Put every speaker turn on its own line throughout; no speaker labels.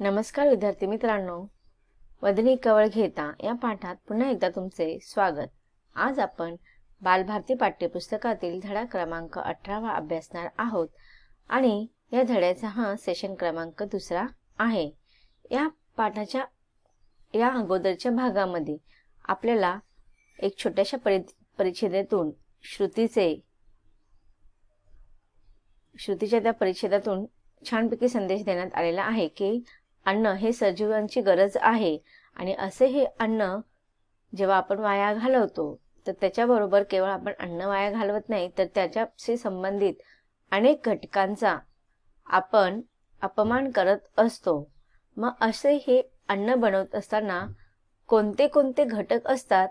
नमस्कार विद्यार्थी मित्रांनो, वदनी कवळ घेता या पाठात पुन्हा एकदा तुमचे स्वागत। आज आपण बालभारती पाठ्यपुस्तकातील धडा क्रमांक 18 अभ्यासणार आहोत आणि या धड्याचा हा सेशन क्रमांक दुसरा आहे। या पाठाच्या या अगोदरच्या भागामध्ये आपल्याला एक छोट्याशा परिच्छेदातून श्रुतीच्या त्या परिच्छेदातून छानपैकी संदेश देण्यात आलेला आहे की अन्न हे सजीवांची गरज आहे आणि असे हे अन्न जेव्हा आपण वाया घालवतो तर त्याच्याबरोबर केवळ आपण अन्न वाया घालवत नाही तर त्याच्याशी संबंधित अनेक घटकांचा आपण अपमान करत असतो। मग असे हे अन्न बनवत असताना कोणते कोणते घटक असतात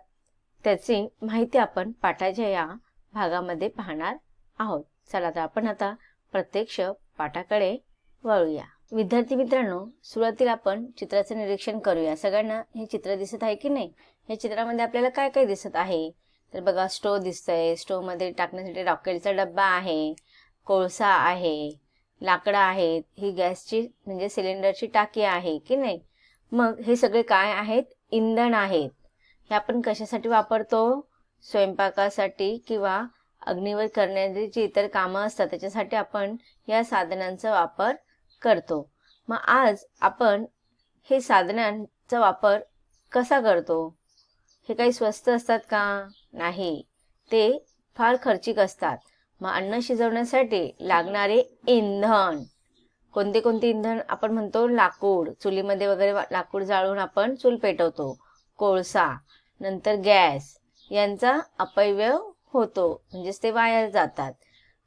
त्याची माहिती आपण पाठाच्या या भागामध्ये पाहणार आहोत। चला तर आपण आता प्रत्यक्ष पाठाकडे वळूया। विद्यार्थी मित्रांनो, सुरुवातीला आपण चित्राचे निरीक्षण करूया। सगळ्यांना हे चित्र दिसत आहे की नाही? या चित्रामध्ये आपल्याला काय काय दिसत आहे तर बघा, स्टोव दिसतंय, स्टोव मध्ये टाकण्यासाठी रॉकेलचा डब्बा आहे, कोळसा आहे, लाकडं आहेत, ही गॅसची म्हणजे सिलेंडरची टाकी आहे की नाही? मग हे सगळे काय आहेत? इंधन आहेत। हे आपण कशासाठी वापरतो? स्वयंपाकासाठी किंवा अग्नीवर करण्याची जी इतर कामं असतात त्याच्यासाठी आपण या साधनांचा वापर करतो। मग आज आपण हे साधनांचा वापर कसा करतो? हे काही स्वस्त असतात का? नाही, ते फार खर्चिक असतात। मग अन्न शिजवण्यासाठी लागणारे इंधन कोणते कोणते इंधन आपण म्हणतो? लाकूड, चुलीमध्ये वगैरे लाकूड जाळून आपण चूल पेटवतो, कोळसा, नंतर गॅस, यांचा अपव्यय होतो म्हणजेच ते वाया जातात।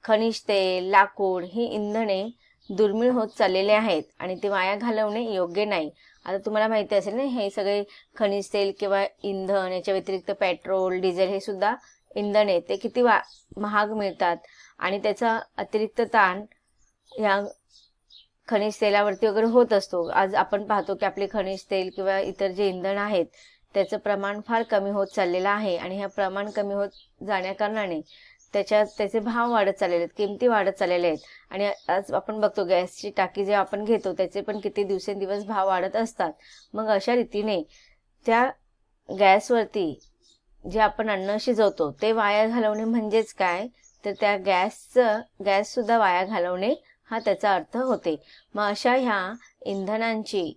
खनिज तेल, लाकूड ही इंधने दुर्मिळ होत चाललेले आहेत आणि ते वाया घालवणे योग्य नाही। आता तुम्हाला माहिती असेल ना, हे सगळे खनिज तेल किंवा इंधन, याच्या व्यतिरिक्त पेट्रोल, डिझेल हे सुद्धा इंधन आहे, ते किती महाग मिळतात आणि त्याचा अतिरिक्त ताण या खनिज तेलावरती वगैरे होत असतो। आज आपण पाहतो की आपले खनिज तेल किंवा इतर जे इंधन आहेत त्याचं प्रमाण फार कमी होत चाललेलं आहे आणि हे प्रमाण कमी होत जाण्याकारणाने त्याचे भाव वाढत चाललेले आहेत, किमती वाढत चाललेल्या आहेत। आणि आज आपण बघतो गॅसची टाकी जे आपण घेतो त्याचे पण किती दिवसेंदिवस भाव वाढत असतात। मग अशा रीतीने त्या गॅसवरती जे आपण अन्न शिजवतो ते वाया घालवणे म्हणजेच काय तर त्या गॅस सुद्धा वाया घालवणे हा त्याचा अर्थ होते। मग अशा ह्या इंधनांची,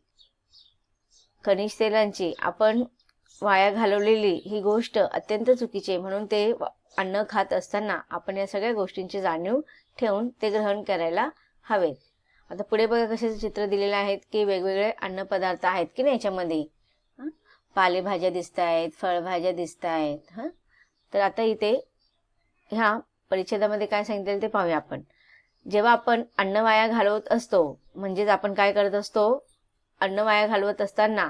खनिज तेलांची आपण वाया घालवलेली ही गोष्ट अत्यंत चुकीची आहे। म्हणून ते अन्न खात असताना आपण या सगळ्या गोष्टींची जाणीव ठेवून ते ग्रहण करायला हवेत। आता पुढे बघा कसे चित्र दिलेले आहेत की वेगवेगळे अन्न पदार्थ आहेत की नाही याच्यामध्ये। पालेभाज्या दिसत आहेत, फळभाज्या दिसत आहेत। तर आता इथे ह्या परिच्छेदामध्ये काय सांगितलेलं ते पाहूया आपण। जेव्हा आपण अन्न वाया घालवत असतो म्हणजेच आपण काय करत असतो? अन्न वाया घालवत असताना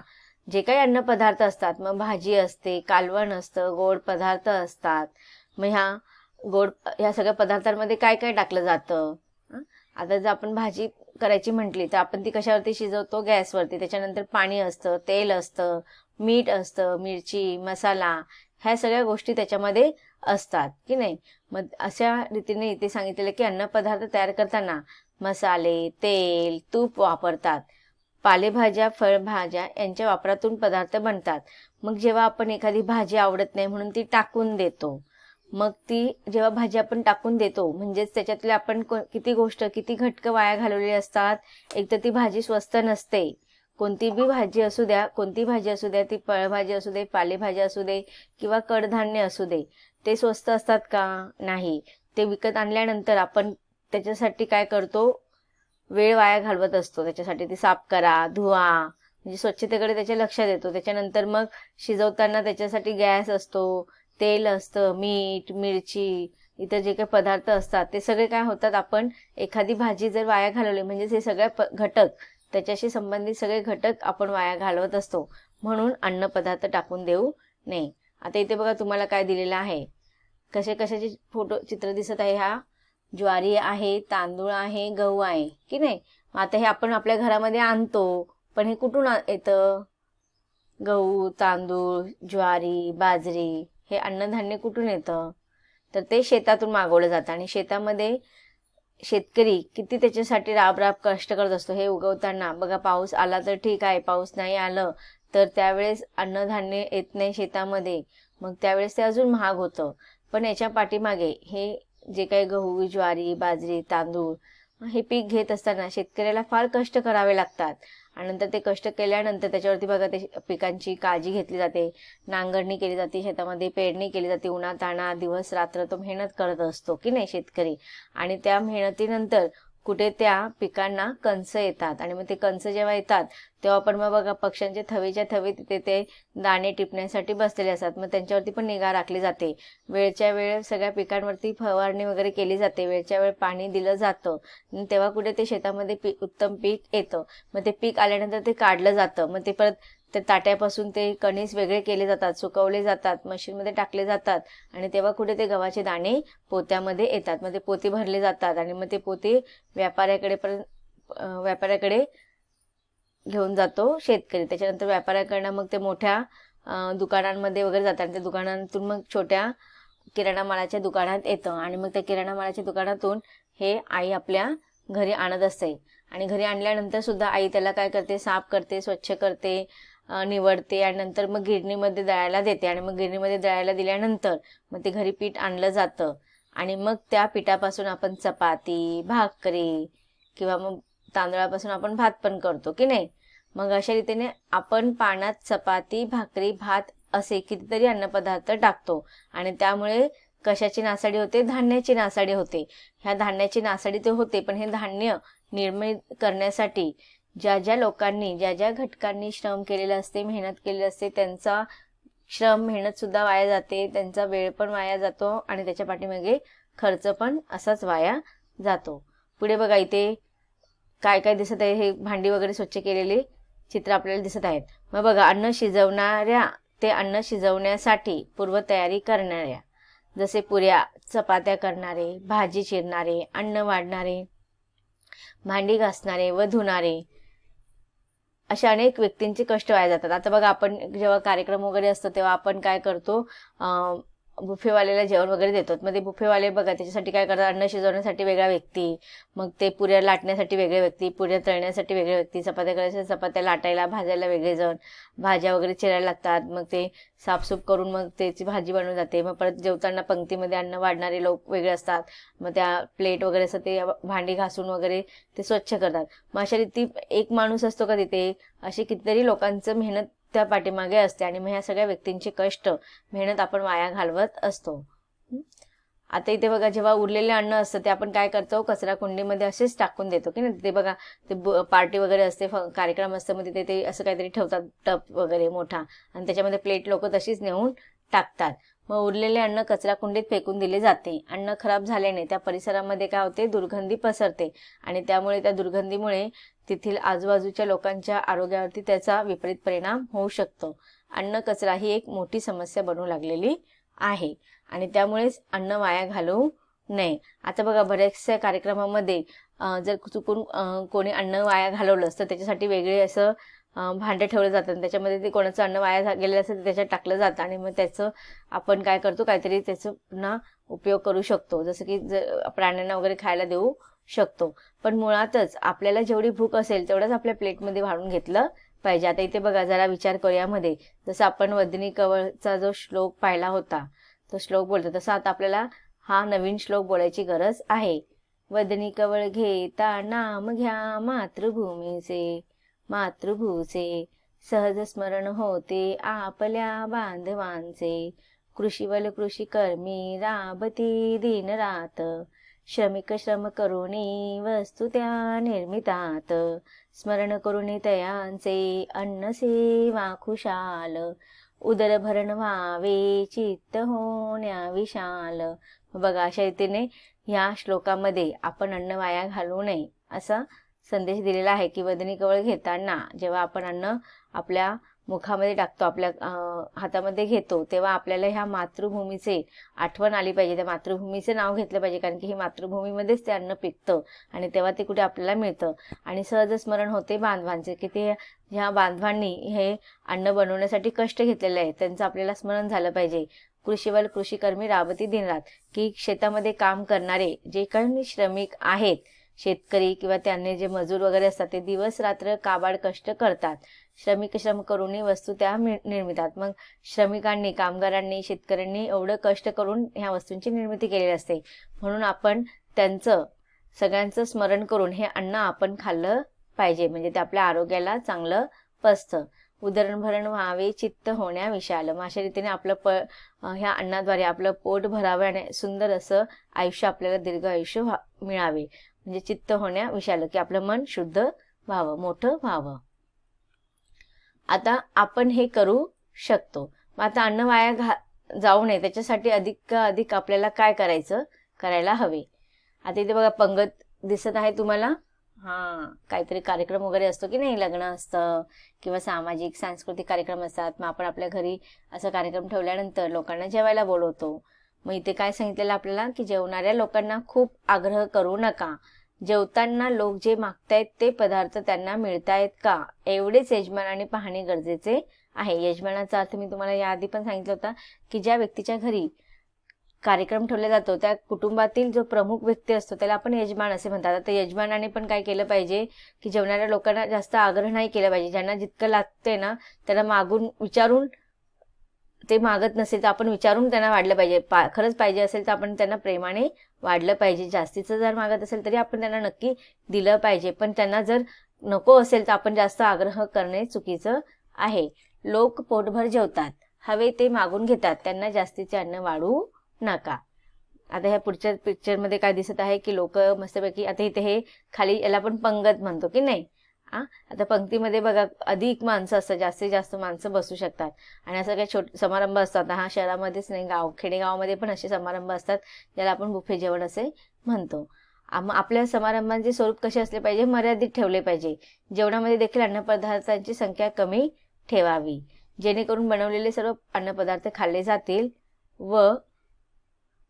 जे काही अन्न पदार्थ असतात, मग भाजी असते, कालवण असतं, गोड पदार्थ असतात, मग ह्या सगळ्या पदार्थांमध्ये काय काय टाकलं जातं? आता जर आपण भाजी करायची म्हटली तर आपण ती कशावरती शिजवतो? गॅसवरती। त्याच्यानंतर पाणी असतं, तेल असतं, मीठ असतं, मिरची, मसाला, ह्या सगळ्या गोष्टी त्याच्यामध्ये असतात की नाही? मग अशा रीतीने इथे सांगितलेलं की अन्न पदार्थ तयार करताना मसाले, तेल, तूप वापरतात। पालेभाज्या, फळभाज्या यांच्या वापरातून पदार्थ बनतात। मग जेव्हा आपण एखादी भाजी आवडत नाही म्हणून ती टाकून देतो, मग ती जेव्हा भाजी आपण टाकून देतो म्हणजेच त्याच्यातले आपण किती घटक वाया घालवलेले असतात। एक तर ती भाजी स्वस्त नसते, कोणती भाजी असू द्या, ती फळभाजी असू दे, पालेभाज्या असू दे किंवा कडधान्य असू दे, ते स्वस्त असतात का? नाही। ते विकत आणल्यानंतर आपण त्याच्यासाठी काय करतो? वेळ वाया घालवत असतो। त्याच्यासाठी ती साफ करा, धुवा, म्हणजे स्वच्छतेकडे त्याचे लक्ष देतो। त्याच्यानंतर मग शिजवताना त्याच्यासाठी गॅस असतो, तेल असतं, मीठ, मिरची, इतर जे काही पदार्थ असतात ते सगळे काय होतात? आपण एखादी भाजी जर वाया घालवली म्हणजेच हे सगळे घटक, त्याच्याशी संबंधित सगळे घटक आपण वाया घालवत असतो। म्हणून अन्न पदार्थ टाकून देऊ नये। आता इथे बघा तुम्हाला काय दिलेलं आहे, कशाचे चित्र दिसत आहे। हा ज्वारी आहे, तांदूळ आहे, गहू आहे की नाही? आता हे आपण आपल्या घरामध्ये आणतो, पण हे कुठून येतं? गहू, तांदूळ, ज्वारी, बाजरी हे अन्नधान्य कुठून येतं? तर ते शेतातून मागवलं जातं आणि शेतामध्ये शेतकरी किती त्याच्यासाठी राब कष्ट करत असतो. हे उगवताना बघा, पाऊस आला तर ठीक आहे, पाऊस नाही आलं तर त्यावेळेस अन्नधान्य येत नाही शेतामध्ये, मग त्यावेळेस ते अजून महाग होतं. पण याच्या पाठीमागे हे जे काही गहू, ज्वारी, बाजरी, तांदूळ हे पीक घेत असताना शेतकऱ्याला फार कष्ट करावे लागतात. आणि नंतर ते कष्ट केल्यानंतर त्याच्यावरती बघा ते पिकांची काळजी घेतली जाते, नांगरणी केली जाते, शेतामध्ये पेरणी केली जाते, उन्हातान्हात दिवस रात्र तो मेहनत करत असतो की नाही शेतकरी. आणि त्या मेहनतीनंतर कुठे त्या पिकांना कंस येतात, आणि मग ते कंस जेव्हा येतात तेव्हा पण मग बघा पक्ष्यांचे थवेच्या थवे तिथे ते दाणे टिपण्यासाठी बसलेले असतात. मग त्यांच्यावरती पण निगा राखली जाते. वेळच्या वेळ सगळ्या पिकांवरती फवारणी वगैरे केली जाते, वेळच्या वेळ पाणी दिलं जातं, तेव्हा कुठे ते शेतामध्ये उत्तम पीक येतं. मग ते पीक आल्यानंतर ते काढलं जातं. मग ते परत ते ताट्यापासून ते कणीस वेगळे केले जातात, सुकवले जातात, मशीनमध्ये टाकले जातात, आणि तेव्हा कुठे ते गव्हाचे दाणे पोत्यामध्ये येतात. मग ते पोती भरले जातात आणि मग ते पोते व्यापाऱ्याकडे घेऊन जातो शेतकरी. त्याच्यानंतर व्यापाऱ्याकडनं मग ते मोठ्या दुकानांमध्ये वगैरे जातात, आणि त्या दुकानातून मग छोट्या किराणा मालाच्या दुकानात येतं, आणि मग त्या किराणा मालाच्या दुकानातून हे आई आपल्या घरी आणत असते. आणि घरी आणल्यानंतर सुद्धा आई त्याला काय करते, साफ करते, स्वच्छ करते, निवडते, आणि नंतर मग गिरणीमध्ये दळायला देते. आणि मग गिरणीमध्ये दळायला दिल्यानंतर मग ते घरी पीठ आणलं जातं, आणि मग त्या पिठापासून आपण चपाती, भाकरी किंवा मग तांदळापासून आपण भात पण करतो की नाही. मग अशा रीतीने आपण पाण्यात चपाती, भाकरी, भात असे कितीतरी अन्नपदार्थ टाकतो, आणि त्यामुळे कशाची नासाडी होते, धान्याची नासाडी होते. ह्या धान्याची नासाडी ते होते, पण हे धान्य निर्मित करण्यासाठी ज्या ज्या लोकांनी, ज्या ज्या घटकांनी श्रम केलेलं असते, मेहनत केलेली असते, त्यांचा श्रम, मेहनत सुद्धा वाया जाते, त्यांचा वेळ पण वाया जातो, आणि त्याच्या पाठीमागे खर्च पण असाच वाया जातो. पुढे बघा, इथे काय काय दिसत आहे, हे भांडी वगैरे स्वच्छ केलेले चित्र आपल्याला दिसत आहेत. मग बघा, अन्न शिजवणाऱ्या ते अन्न शिजवण्यासाठी पूर्वतयारी करणाऱ्या, जसे पुऱ्या, चपात्या करणारे, भाजी चिरणारे, अन्न वाढणारे, भांडी घासणारे व धुणारे, अशा अनेक व्यक्तींचे कष्ट वाया जातात. आता बघा, आपण जेव्हा कार्यक्रम वगैरे असतो तेव्हा आपण काय करतो, बुफेवाल्याला जेवण वगैरे देतो. मग ते बुफेवाले बघा त्याच्यासाठी काय करतात, अन्न शिजवण्यासाठी वेगळा व्यक्ती, मग ते पुऱ्या लाटण्यासाठी वेगळे व्यक्ती, पुऱ्या तळण्यासाठी वेगळे व्यक्ती, चपात्या करायच्या, चपात्या लाटायला, भाजायला वेगळे जण, भाज्या वगैरे चिरायला लागतात, मग ते साफसूफ करून मग त्याची भाजी बनवून जाते. मग परत जेवताना पंक्तीमध्ये अन्न वाढणारे लोक वेगळे असतात, मग त्या प्लेट वगैरे असं ते भांडी घासून वगैरे ते स्वच्छ करतात. मग अशा रीती एक माणूस असतो का तिथे, अशी कितीतरी लोकांचं मेहनत त्या पाठीमागे असते, आणि मग ह्या सगळ्या व्यक्तींचे कष्ट, मेहनत आपण वाया घालवत असतो. आता इथे बघा, जेव्हा उरलेले अन्न असतं ते आपण काय करतो, कचरा कुंडीमध्ये असेच टाकून देतो की नाही. ते बघा, ते पार्टी वगैरे असते, कार्यक्रम असतं, मग तिथे ते असं काहीतरी ठेवतात, टप वगैरे मोठा, आणि त्याच्यामध्ये प्लेट लोक तशीच नेऊन टाकतात. मग उरलेले अन्न कचरा कुंडीत फेकून दिले जाते. अन्न खराब झाल्याने त्या परिसरामध्ये काय होते, दुर्गंधी पसरते, आणि त्यामुळे त्या दुर्गंधीमुळे तेथील आजूबाजूच्या लोकांच्या आरोग्यावरती त्याचा विपरीत परिणाम होऊ शकतो. अन्न कचरा ही एक मोठी समस्या बनू लागलेली आहे, आणि त्यामुळेच अन्न वाया घालवू नये. आता बघा, बऱ्याचशा कार्यक्रमामध्ये जर चुकून कोणी अन्न वाया घालवलं तर त्याच्यासाठी वेगळे असं भांडे ठेवलं जातं, त्याच्यामध्ये ते कोणाचं अन्न वाया गेलेलं असेल तर त्याच्यात टाकलं जातं, आणि मग त्याचं आपण काय करतो, काहीतरी त्याचं पुन्हा उपयोग करू शकतो, जसं की प्राण्यांना वगैरे खायला देऊ शकतो. पण मुळातच आपल्याला जेवढी भूक असेल तेवढंच आपल्या प्लेटमध्ये वाढून घेतलं पाहिजे. आता इथे बघा, जरा विचार करूया मध्ये, जसं आपण वदनी कवळचा जो श्लोक पाहिला होता, तो श्लोक बोलतो, तसं आता आपल्याला हा नवीन श्लोक बोलायची गरज आहे. वदनी कवळ घेता नाम घ्या मातृभूमीचे, मातृभूचे सहज स्मरण होते आपल्या बांधवांचे. कृषीवल कृषी कर्मी राबती दिन रात, श्रमिक श्रम करुणी वस्तू त्या निर्मितात. स्मरण करुणी तयांचे अन्न सेवा खुशाल, उदर भरण व्हावे चित्त होण्या विशाल. बघा, अशा रीतीने ह्या श्लोकामध्ये आपण अन्न वाया घालवू नये असा संदेश दिलेला आहे, की वदनी कवळ घेताना जेव्हा आपण अन्न आपल्या मुखामध्ये टाकतो, आपल्या हातामध्ये घेतो, तेव्हा आपल्याला ह्या मातृभूमीचे आठवण आली पाहिजे, त्या मातृभूमीचे नाव घेतलं पाहिजे, कारण की ही मातृभूमीमध्येच ते अन्न पिकतं, आणि तेव्हा ते कुठे आपल्याला मिळतं. आणि सहज स्मरण होते बांधवांचे, की ते ह्या बांधवांनी हे अन्न बनवण्यासाठी कष्ट घेतलेले आहे, त्यांचं आपल्याला स्मरण झालं पाहिजे. कृषीवल कृषीकर्मी राबती दिनरात, की शेतामध्ये काम करणारे जे काही श्रमिक आहेत, शेतकरी किंवा त्यांनी जे मजूर वगैरे असतात ते दिवस रात्र काबाड कष्ट करतात. श्रमिक श्रम करून वस्तू त्या निर्मितात. मग श्रमिकांनी, कामगारांनी, शेतकऱ्यांनी एवढं कष्ट करून ह्या वस्तूंची निर्मिती केलेली असते. म्हणून आपण त्यांचं सगळ्यांचं स्मरण करून हे अन्न आपण खाल्लं पाहिजे, म्हणजे ते आपल्या आरोग्याला चांगलं पचतं. उदरभरण व्हावे चित्त होण्या विशाल, अशा रीतीने आपलं ह्या अन्नाद्वारे आपलं पोट भरावे आणि सुंदर असं आयुष्य, आपल्याला दीर्घ आयुष्य मिळावे. म्हणजे चित्त होण्या विशाल, की आपलं मन शुद्ध व्हावं, मोठं व्हावं. आता आपण हे करू शकतो. मग आता अन्न वाया जाऊ नये त्याच्यासाठी अधिक आपल्याला काय करायला हवे. आता इथे बघा पंगत दिसत आहे तुम्हाला. काहीतरी कार्यक्रम वगैरे असतो की नाही, लग्न असतं किंवा सामाजिक सांस्कृतिक कार्यक्रम असतात. मग आपण आपल्या घरी असा कार्यक्रम ठेवल्यानंतर लोकांना जेवायला बोलवतो. मग इथे काय सांगितलेलं आपल्याला, की जेवणाऱ्या लोकांना खूप आग्रह करू नका. जेवताना लोक जे मागतायत ते पदार्थ त्यांना मिळतायत का, एवढेच यजमानाने पाहणे गरजेचे आहे. यजमानाचा अर्थ मी तुम्हाला याआधी पण सांगितलं होता, की ज्या व्यक्तीच्या घरी कार्यक्रम ठेवला जातो त्या कुटुंबातील जो प्रमुख व्यक्ती असतो त्याला आपण यजमान असे म्हणतात. आता यजमानाने पण काय केलं पाहिजे, की जेवणाऱ्या लोकांना जास्त आग्रह नाही केला पाहिजे. ज्यांना जितकं लागतंय ना त्याला मागून विचारून, ते मागत नसेल तर आपण विचारून त्यांना वाढलं पाहिजे. खरंच पाहिजे असेल तर आपण त्यांना प्रेमाने वाढलं पाहिजे. जास्तीचं जर मागत असेल तरी आपण त्यांना नक्की दिलं पाहिजे. पण त्यांना जर नको असेल तर आपण जास्त आग्रह करणे चुकीचं आहे. लोक पोटभर जेवतात, हवे ते मागून घेतात, त्यांना जास्तीचे अन्न वाढू नका. आता ह्या पुढच्या पिक्चरमध्ये काय दिसत आहे, की लोक मस्तपैकी, आता इथे हे खाली याला आपण पंगत म्हणतो की नाही. आता पंक्तीमध्ये बघा अधिक माणसं असतात, जास्तीत जास्त माणसं बसू शकतात. आणि असं काही छोटे समारंभ असतात. शहरामध्येच नाही, खेडेगावामध्ये पण असे समारंभ असतात ज्याला आपण बुफे जेवण असे म्हणतो. आपल्या समारंभांचे स्वरूप कसे असले पाहिजे, मर्यादित ठेवले पाहिजे. जेवणामध्ये देखील अन्नपदार्थांची संख्या कमी ठेवावी, जेणेकरून बनवलेले सर्व अन्नपदार्थ खाल्ले जातील व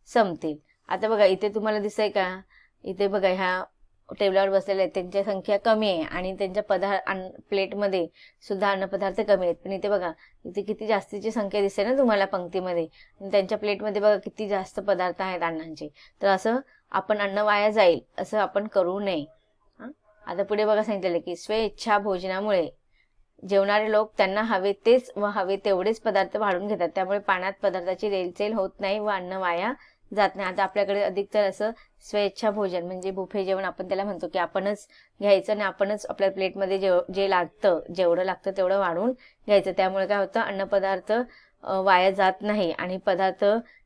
संपतील. आता बघा इथे तुम्हाला दिसतंय का, इथे बघा ह्या टेबलावर बसलेले आहेत त्यांची संख्या कमी आहे आणि त्यांच्या प्लेटमध्ये सुद्धा अन्नपदार्थ कमी आहेत. पण इथे बघा इथे किती जास्तीची संख्या दिसते ना तुम्हाला पंक्तीमध्ये, आणि त्यांच्या प्लेटमध्ये बघा किती जास्त पदार्थ आहेत अन्नांचे. तर असं आपण अन्न वाया जाईल असं आपण करू नये. आता पुढे बघा सांगितलेलं की स्वेच्छा भोजनामुळे जेवणारे लोक त्यांना हवे तेच व हवे तेवढेच पदार्थ वाढून घेतात. त्यामुळे पाण्यात पदार्थाची रेलचेल होत नाही व अन्न वाया जात नाही. आता आपल्याकडे अधिकतर असं स्वेच्छा भोजन म्हणजे बुफे जेवण आपण त्याला म्हणतो, की आपणच घ्यायचं आणि आपणच आपल्या प्लेटमध्ये जे लागतं, जेवढं लागतं तेवढं वाढून घ्यायचं. त्यामुळे काय होतं, अन्नपदार्थ वाया जात नाही आणि पदार्थ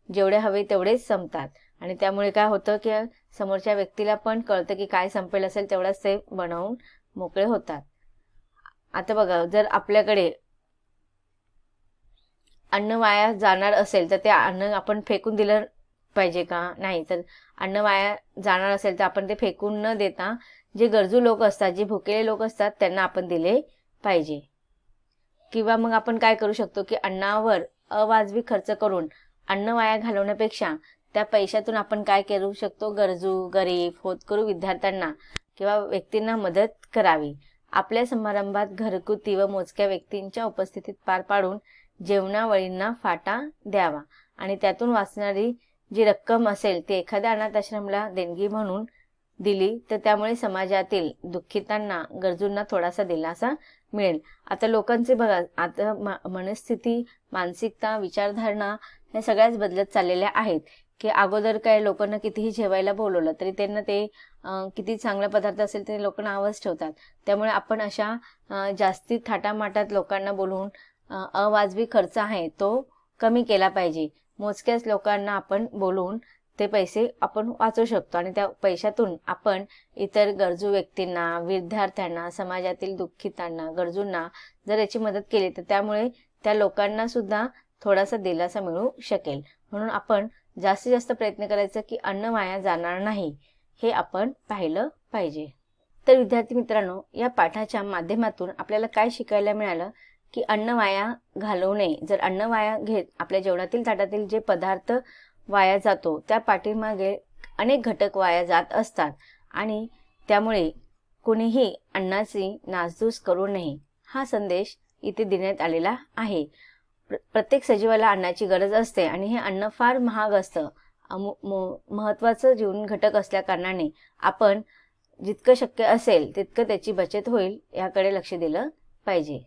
जेवढे हवे तेवढेच संपतात. आणि त्यामुळे काय होतं, की समोरच्या व्यक्तीला पण कळतं की काय संपेल असेल तेवढंच ते बनवून मोकळे होतात. आता बघा जर आपल्याकडे अन्न वाया जाणार असेल तर ते अन्न आपण फेकून दिलं पाहिजे का, नाही. तर अन्न वाया जाणार असेल तर आपण ते फेकून न देता जे गरजू लोक असतात, जे भुकेले लोक असतात त्यांना आपण दिले पाहिजे. किंवा मग आपण काय करू शकतो, की अन्नावर अवाजवी खर्च करून अन्न वाया घालवण्यापेक्षा त्या पैशातून आपण काय करू शकतो, गरजू, गरीब, होतकरू विद्यार्थ्यांना किंवा व्यक्तींना मदत करावी. आपल्या समारंभात घरगुती व मोजक्या व्यक्तींच्या उपस्थितीत पार पाडून जेवणावळींना फाटा द्यावा आणि त्यातून वाचणारी जी रक्कम असेल ती एखाद्या अनाथ आश्रमला देणगी म्हणून दिली तर त्यामुळे समाजातील दुःखितांना, गरजूंना थोडासा दिलासा मिळेल. आता लोकांचे बघा आता मनस्थिती, मानसिकता, विचारधारणा हे सगळ्याच बदलत चाललेल्या आहेत. की अगोदर काय लोकांना कितीही जेवायला बोलवलं तरी त्यांना ते किती चांगला पदार्थ असेल ते लोक नावच ठेवतात. त्यामुळे आपण अशा जास्ती थाटामाटात लोकांना बोलवून अवाजवी खर्च आहे तो कमी केला पाहिजे. मोजक्याच लोकांना आपण बोलवून ते पैसे आपण वाचवू शकतो आणि त्या पैशातून आपण इतर गरजू व्यक्तींना, विद्यार्थ्यांना, समाजातील दुःखितांना, गरजूंना जर याची मदत केली तर त्यामुळे त्या लोकांना सुद्धा थोडासा दिलासा मिळू शकेल. म्हणून आपण जास्तीत जास्त प्रयत्न करायचा की अन्न वाया जाणार नाही हे आपण पाहिलं पाहिजे. तर विद्यार्थी मित्रांनो, या पाठाच्या माध्यमातून आपल्याला काय शिकायला मिळालं, की अन्न वाया घालवू नये. जर अन्न वाया घेत आपल्या जेवणातील ताटातील जे पदार्थ वाया जातो त्या पाठीमागे अनेक घटक वाया जात असतात आणि त्यामुळे कोणीही अन्नाची नासधूस करू नये हा संदेश इथे देण्यात आलेला आहे. प्रत्येक सजीवाला अन्नाची गरज असते आणि हे अन्न फार महाग असतं. महत्त्वाचं जीवन घटक असल्याकारणाने आपण जितकं शक्य असेल तितकं त्याची बचत होईल याकडे लक्ष दिलं पाहिजे.